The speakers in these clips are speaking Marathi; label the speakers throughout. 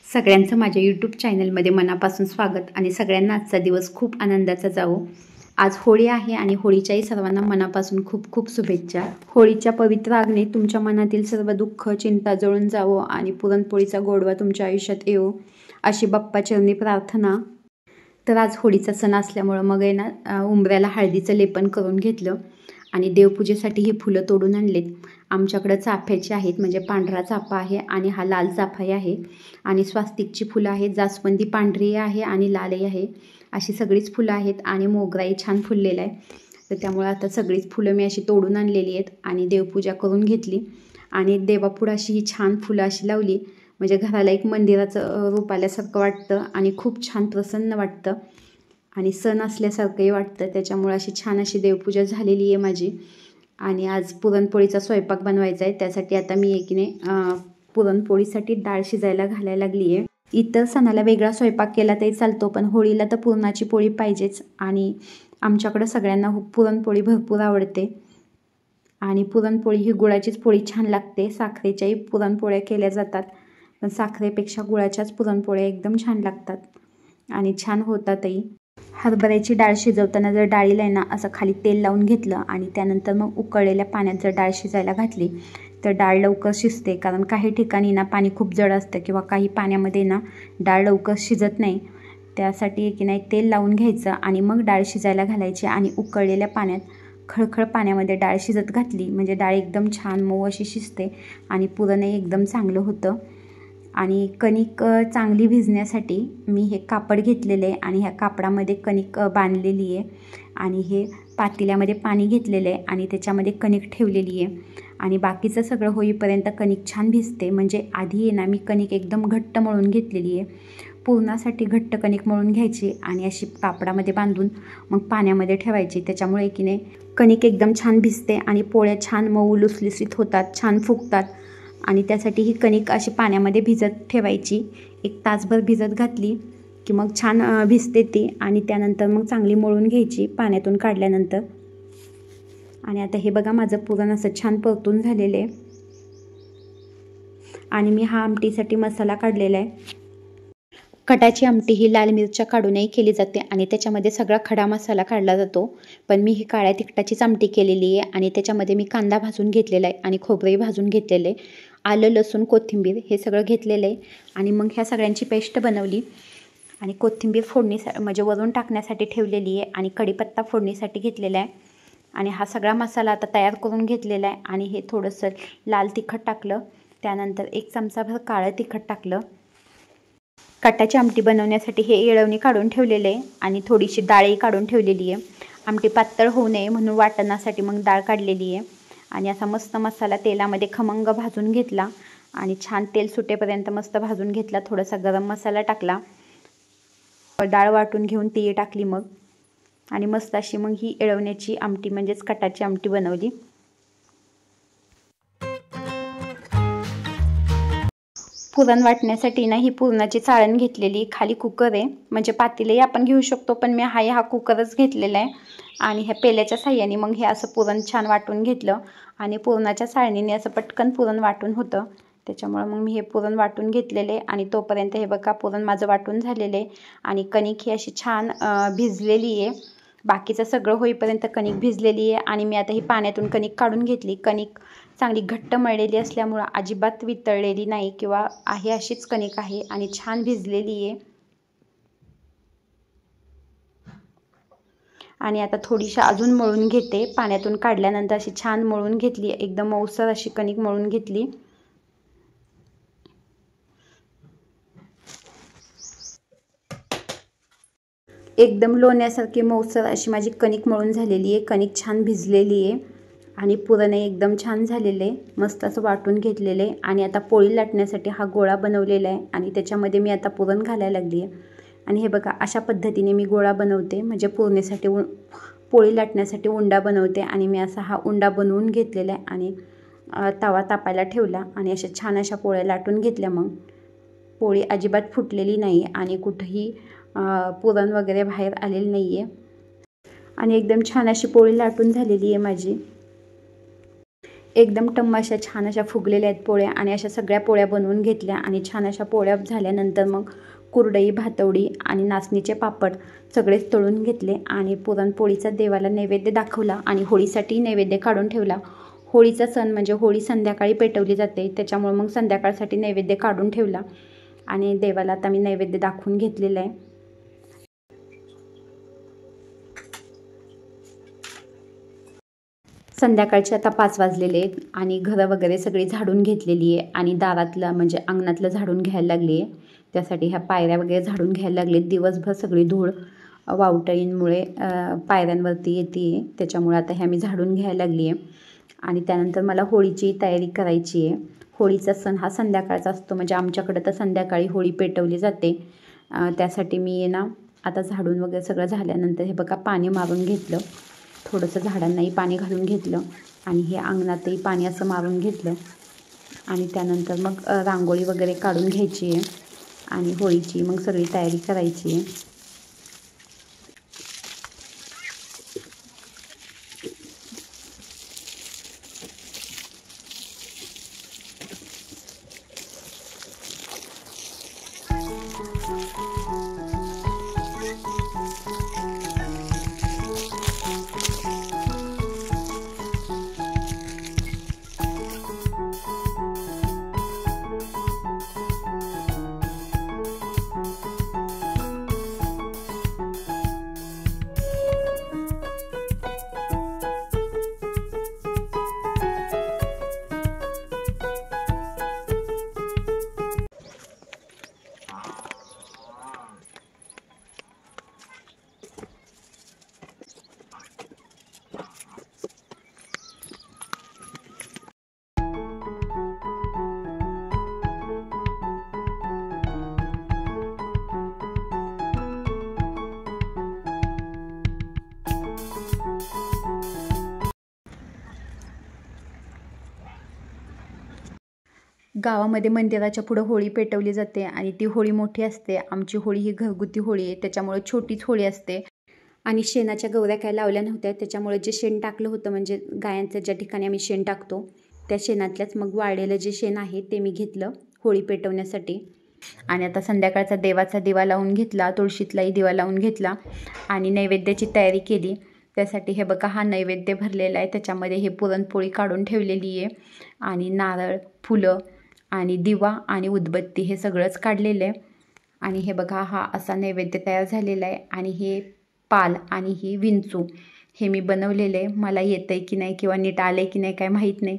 Speaker 1: सगळ्यांचं माझ्या यूट्यूब चॅनलमध्ये मनापासून स्वागत आणि सगळ्यांना आजचा दिवस खूप आनंदाचा जावो। आज होळी आहे आणि होळीच्याही सर्वांना मनापासून खूप खूप शुभेच्छा। होळीच्या पवित्र अग्नीत तुमच्या मनातील सर्व दुःख चिंता जळून जावो आणि पुरणपोळीचा गोडवा तुमच्या आयुष्यात येवो अशी बाप्पा चरणी प्रार्थना। तर आज होळीचा सण असल्यामुळे मग आहे ना उंबऱ्याला हळदीचं लेपन करून घेतलं आणि देवपूजेसाठी ही फुलं तोडून आणलेत। आमच्याकडे चाफ्याची आहेत, म्हणजे पांढरा चाफा आहे आणि हा लाल चाफाही आहे आणि स्वास्तिकची फुलं आहेत, जास्वंदी पांढरी आहे आणि लालही आहे, अशी सगळीच फुलं आहेत आणि मोगराही छान फुललेला आहे। तर त्यामुळे आता सगळीच फुलं मी अशी तोडून आणलेली आहेत आणि देवपूजा करून घेतली आणि देवापुढे अशी ही छान फुलं अशी लावली, म्हणजे घराला एक मंदिराचं रूप आल्यासारखं वाटतं आणि खूप छान प्रसन्न वाटतं आणि सण असल्यासारखंही वाटतं। त्याच्यामुळे अशी छान अशी देवपूजा झालेली आहे माझी। आणि आज पुरणपोळीचा स्वयंपाक बनवायचा आहे, त्यासाठी आता मी एकीने पुरणपोळीसाठी डाळ शिजायला घालायला लागली आहे। इतर सणाला वेगळा स्वयंपाक केला तरी चालतो, पण होळीला तर पुरणाची पोळी पाहिजेच आणि आमच्याकडं सगळ्यांना पुरणपोळी भरपूर आवडते आणि पुरणपोळी ही गुळाचीच पोळी छान लागते। साखरेच्याही पुरणपोळ्या केल्या जातात, पण साखरेपेक्षा गुळाच्याच पुरणपोळ्या एकदम छान लागतात आणि छान होतातही। हरभऱ्याची डाळ शिजवताना जर डाळीला आहे ना असं खाली तेल लावून घेतलं आणि त्यानंतर मग उकळलेल्या पाण्यात जर डाळ शिजायला घातली तर डाळ लवकर शिजते, कारण काही ठिकाणी ना पाणी खूप जड असतं किंवा काही पाण्यामध्ये ना डाळ लवकर शिजत नाही। त्यासाठी की नाही तेल लावून घ्यायचं आणि मग डाळ शिजायला घालायची आणि उकळलेल्या पाण्यात खळखळ पाण्यामध्ये डाळ शिजत घातली म्हणजे डाळ एकदम छान मऊ अशी शिजते आणि पुरणही एकदम चांगलं होतं। आणि कणिक चांगली भिजण्यासाठी मी हे कापड घेतलेले आहे आणि ह्या कापडामध्ये कणिक बांधलेली आहे आणि हे पातेल्यामध्ये पाणी घेतलेलं आहे आणि त्याच्यामध्ये कणिक ठेवलेली आहे आणि बाकीचं सगळं होईपर्यंत कणिक छान भिजते। म्हणजे आधी आहे ना मी कणिक एकदम घट्ट मळून घेतलेली आहे, पुरणासाठी घट्ट कणिक मळून घ्यायची आणि अशी कापडामध्ये बांधून मग पाण्यामध्ये ठेवायची, त्याच्यामुळे की नाही कणिक एकदम छान भिजते आणि पोळ्या छान मऊ लुसलुसीत होतात, छान फुगतात। आणि त्यासाठी ही कणिक अशी पाण्यामध्ये भिजत ठेवायची, एक तासभर भिजत घातली की मग छान भिजते ती आणि त्यानंतर मग चांगली मळून घ्यायची पाण्यातून काढल्यानंतर। आणि आता हे बघा माझं पुरण असं छान परतून झालेलं आहे आणि मी हा आमटीसाठी मसाला काढलेला आहे। कटाची आमटी ही लाल मिरच्या काढूनही केली जाते आणि त्याच्यामध्ये सगळा खडा मसाला काढला जातो, पण मी ही काळ्या तिखटाचीच आमटी केलेली आहे आणि त्याच्यामध्ये मी कांदा भाजून घेतलेला आहे आणि खोबरंही भाजून घेतलेलं आहे, आलं लसूण कोथिंबीर हे सगळं घेतलेलं आहे आणि मग ह्या सगळ्यांची पेस्ट बनवली आणि कोथिंबीर म्हणजे वरून टाकण्यासाठी ठेवलेली आहे आणि कढीपत्ता फोडणीसाठी घेतलेला आहे आणि हा सगळा मसाला आता तयार करून घेतलेला आहे। आणि हे थोडंसं लाल तिखट टाकलं, त्यानंतर 1 चमचाभर काळं तिखट टाकलं। कटाची आमटी बनवण्यासाठी हे येळवणी काढून ठेवलेलं आहे आणि थोडीशी डाळही काढून ठेवलेली आहे। आमटी पातळ होऊ नये म्हणून वाटणासाठी मग डाळ काढलेली आहे आणि असा मस्त मसाला तेलामध्ये खमंग भाजून घेतला आणि छान तेल सुटेपर्यंत मस्त भाजून घेतला। थोडासा गरम मसाला टाकला, डाळ वाटून घेऊन ती टाकली मग आणि मस्त अशी मग ही येळवण्याची आमटी म्हणजेच कटाची आमटी बनवली। पुरण वाटण्यासाठी ना ही पुरणाची चाळण घेतलेली, खाली कुकर आहे, म्हणजे पातेलही आपण घेऊ शकतो, पण मी हा कुकरच घेतलेला आहे आणि ह्या पेल्याच्या साह्याने मग हे असं पुरण छान वाटून घेतलं आणि पुरणाच्या चाळणीने असं पटकन पुरण वाटून होतं, त्याच्यामुळे मग मी हे पुरण वाटून घेतलेले आणि तोपर्यंत हे बघा पुरण माझं वाटून झालेलं आहे आणि कणिक ही अशी छान भिजलेली आहे। बाकीचं सगळं होईपर्यंत कणिक भिजलेली आहे आणि मी आता ही पाण्यातून कणिक काढून घेतली। कणिक चांगली घट्ट मळलेली असल्यामुळं अजिबात वितळलेली नाही किंवा आहे अशीच कणिक आहे आणि छान भिजलेली आहे। आणि आता थोडीशी अजून मळून घेते, पाण्यातून काढल्यानंतर अशी छान मळून घेतली, एकदम मऊसर अशी कणिक मळून घेतली। एकदम लोण्यासारखी मऊसर अशी माझी कणिक मळून झालेली आहे, कणिक छान भिजलेली आहे आणि पुरणही एकदम छान झालेलं आहे, मस्त असं वाटून घेतलेलं आहे। आणि आता पोळी लाटण्यासाठी हा गोळा बनवलेला आहे आणि त्याच्यामध्ये मी आता पुरण घालायला लागली आहे आणि हे बघा अशा पद्धतीने मी गोळा बनवते, म्हणजे पुरण्यासाठी पोळी लाटण्यासाठी उंडा बनवते आणि मी असा हा उंडा बनवून घेतलेला आहे आणि तवा तापायला ठेवला आणि अशा छान अशा पोळ्या लाटून घेतल्या। मग पोळी अजिबात फुटलेली नाही आणि कुठेही पुरण वगैरे बाहेर आलेलं नाही आहे आणि एकदम छान अशी पोळी लाटून झालेली आहे माझी। एकदम टम्म अशा छान अशा फुगलेल्या आहेत पोळ्या आणि अशा सगळ्या पोळ्या बनवून घेतल्या आणि छान अशा पोळ्या झाल्यानंतर मग कुरडई, भातवडी आणि नाचणीचे पापड सगळेच तळून घेतले आणि पुरणपोळीचा देवाला नैवेद्य दाखवला आणि होळीसाठी नैवेद्य काढून ठेवला. होळीचा सण म्हणजे होळी संध्याकाळी पेटवली जाते, त्याच्यामुळे मग संध्याकाळसाठी नैवेद्य काढून ठेवला आणि देवाला आता मी नैवेद्य दाखवून घेतलेलं आहे. संध्याकाळचे आता 5 वाजलेले आहेत आणि घरं वगैरे सगळी झाडून घेतलेली आहे आणि दारातलं म्हणजे अंगणातलं झाडून घ्यायला लागली आहे. त्यासाठी ह्या पायऱ्या वगैरे झाडून घ्यायला लागले. दिवसभर सगळी धूळ वावटळींमुळे पायऱ्यांवरती येते, त्याच्यामुळे आता ह्या मी झाडून घ्यायला लागली आहे. आणि त्यानंतर मला होळीची तयारी करायची आहे. होळीचा सण हा संध्याकाळचा असतो, म्हणजे आमच्याकडं तर संध्याकाळी होळी पेटवली जाते. त्यासाठी मी ना आता झाडून वगैरे सगळं झाल्यानंतर हे बघा पाणी मारून घेतलं, थोडंसं झाडांनाही पाणी घालून घेतलं आणि हे अंगणातही पाणी असं मारून घेतलं आणि त्यानंतर मग रांगोळी वगैरे काढून घ्यायची आहे आणि होळीची मग सगळी तयारी करायची आहे. गावामध्ये मंदिराच्या पुढं होळी पेटवली जाते आणि ती होळी मोठी असते. आमची होळी ही घरगुती होळी आहे, त्याच्यामुळे छोटीच होळी असते. आणि शेणाच्या गौऱ्या काय लावल्या नव्हत्या, त्याच्यामुळे जे शेण टाकलं होतं म्हणजे गायांचं ज्या ठिकाणी आम्ही शेण टाकतो त्या शेणातल्याच मग वाळलेलं जे शेण आहे ते मी घेतलं होळी पेटवण्यासाठी. आणि आता संध्याकाळचा देवाचा दिवा लावून घेतला, तुळशीतलाही दिवा लावून घेतला आणि नैवेद्याची तयारी केली. त्यासाठी हे बघा हा नैवेद्य भरलेला आहे, त्याच्यामध्ये हे पुरणपोळी काढून ठेवलेली आहे आणि नारळ, फुलं आणि दिवा आणि उदबत्ती हे सगळंच काढलेलं आहे. आणि हे बघा हा असा नैवेद्य तयार झालेला आहे. आणि हे पाल आणि ही विंचू हे मी बनवलेले आहे. मला येतं आहे की नाही किंवा नीट आलं आहे की नाही काय माहीत नाही.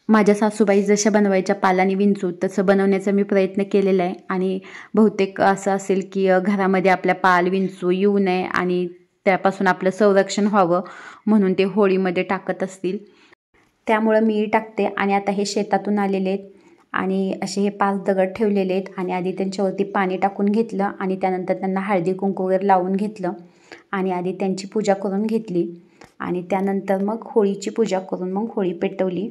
Speaker 1: माझ्या सासूबाई जशा बनवायच्या पाल आणि विंचू तसं बनवण्याचा मी प्रयत्न केलेला आहे आणि बहुतेक असं असेल की घरामध्ये आपल्या पाल विंचू येऊ नये आणि त्यापासून आपलं संरक्षण व्हावं म्हणून ते होळीमध्ये टाकत असतील, त्यामुळं मी टाकते. आणि आता हे शेतातून आलेले आहेत आणि असे हे 5 दगड ठेवलेले आहेत आणि आधी त्यांच्यावरती पाणी टाकून घेतलं आणि त्यानंतर त्यांना हळदी कुंकू वगैरे लावून घेतलं आणि आधी त्यांची पूजा करून घेतली आणि त्यानंतर मग होळीची पूजा करून मग होळी पेटवली.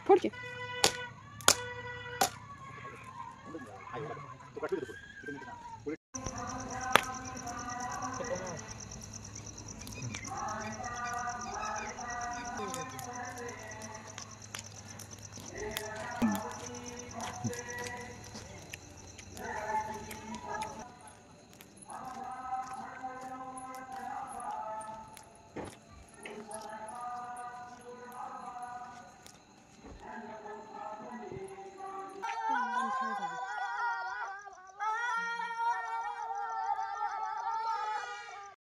Speaker 2: पुढचे